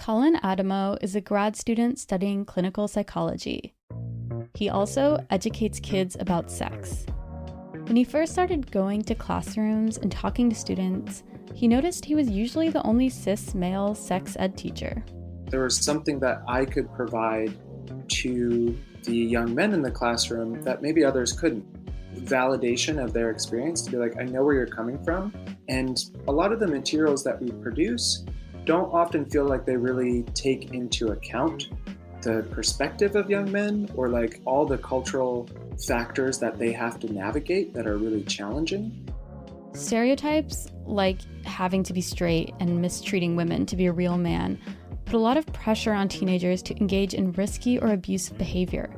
Colin Adamo is a grad student studying clinical psychology. He also educates kids about sex. When he first started going to classrooms and talking to students, he noticed he was usually the only cis male sex ed teacher. There was something that I could provide to the young men in the classroom that maybe others couldn't. Validation of their experience, to be like, I know where you're coming from. And a lot of the materials that we produce don't often feel like they really take into account the perspective of young men or like all the cultural factors that they have to navigate that are really challenging. Stereotypes like having to be straight and mistreating women to be a real man put a lot of pressure on teenagers to engage in risky or abusive behavior,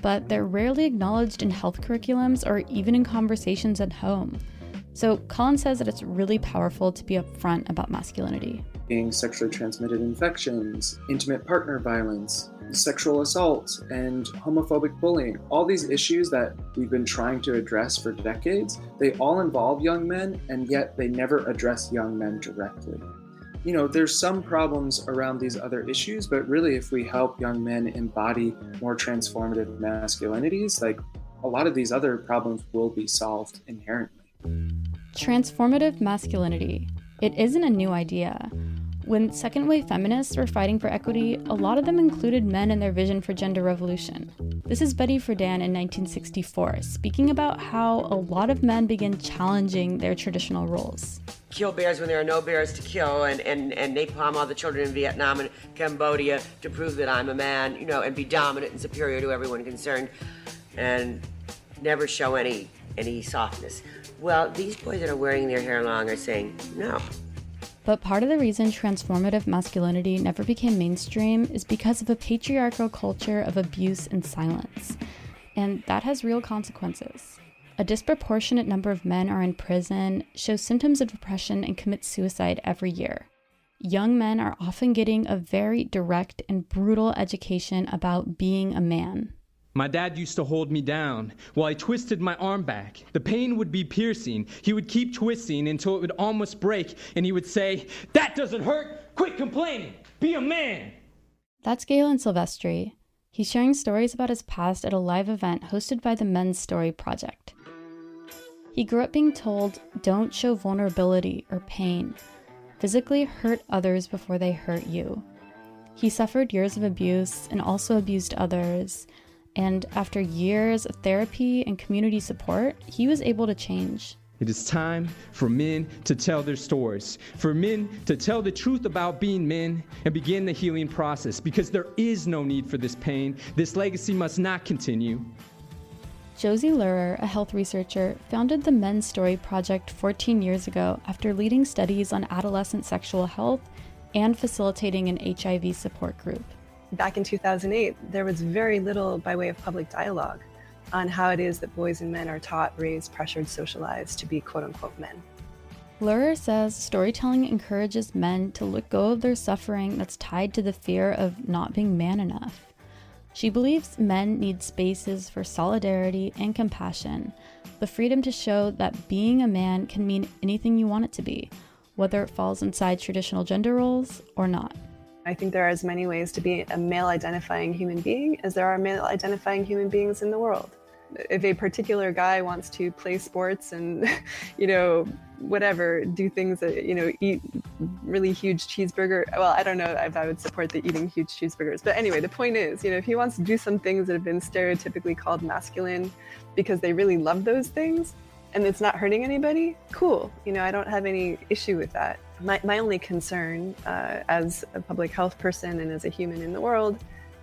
but they're rarely acknowledged in health curriculums or even in conversations at home. So Colin says that it's really powerful to be upfront about masculinity. Being sexually transmitted infections, intimate partner violence, sexual assault, and homophobic bullying. All these issues that we've been trying to address for decades, they all involve young men, and yet they never address young men directly. You know, there's some problems around these other issues, but really if we help young men embody more transformative masculinities, like a lot of these other problems will be solved inherently. Transformative masculinity. It isn't a new idea. When second-wave feminists were fighting for equity, a lot of them included men in their vision for gender revolution. This is Betty Friedan in 1964, speaking about how a lot of men began challenging their traditional roles. Kill bears when there are no bears to kill, and napalm all the children in Vietnam and Cambodia to prove that I'm a man, you know, and be dominant and superior to everyone concerned, and never show any softness. Well, these boys that are wearing their hair long are saying no. But part of the reason transformative masculinity never became mainstream is because of a patriarchal culture of abuse and silence. And that has real consequences. A disproportionate number of men are in prison, show symptoms of depression, and commit suicide every year. Young men are often getting a very direct and brutal education about being a man. My dad used to hold me down while I twisted my arm back. The pain would be piercing. He would keep twisting until it would almost break, and he would say, "That doesn't hurt! Quit complaining! Be a man!" That's Galen Silvestri. He's sharing stories about his past at a live event hosted by the Men's Story Project. He grew up being told, don't show vulnerability or pain. Physically hurt others before they hurt you. He suffered years of abuse and also abused others. And after years of therapy and community support, he was able to change. It is time for men to tell their stories, for men to tell the truth about being men and begin the healing process, because there is no need for this pain. This legacy must not continue. Josie Lurer, a health researcher, founded the Men's Story Project 14 years ago after leading studies on adolescent sexual health and facilitating an HIV support group. Back in 2008, there was very little by way of public dialogue on how it is that boys and men are taught, raised, pressured, socialized to be quote-unquote men. Lurer says storytelling encourages men to let go of their suffering that's tied to the fear of not being man enough. She believes men need spaces for solidarity and compassion, the freedom to show that being a man can mean anything you want it to be, whether it falls inside traditional gender roles or not. I think there are as many ways to be a male-identifying human being as there are male-identifying human beings in the world. If a particular guy wants to play sports and, whatever, do things that, eat really huge cheeseburger, well, I don't know if I would support the eating huge cheeseburgers. But anyway, the point is, if he wants to do some things that have been stereotypically called masculine because they really love those things and it's not hurting anybody, cool. I don't have any issue with that. My only concern as a public health person and as a human in the world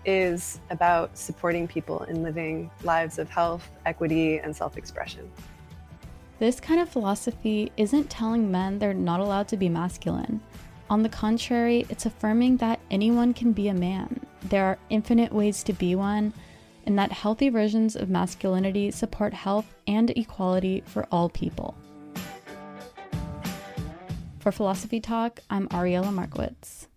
is about supporting people in living lives of health, equity, and self-expression. This kind of philosophy isn't telling men they're not allowed to be masculine. On the contrary, it's affirming that anyone can be a man. There are infinite ways to be one, and that healthy versions of masculinity support health and equality for all people. For Philosophy Talk, I'm Ariella Markowitz.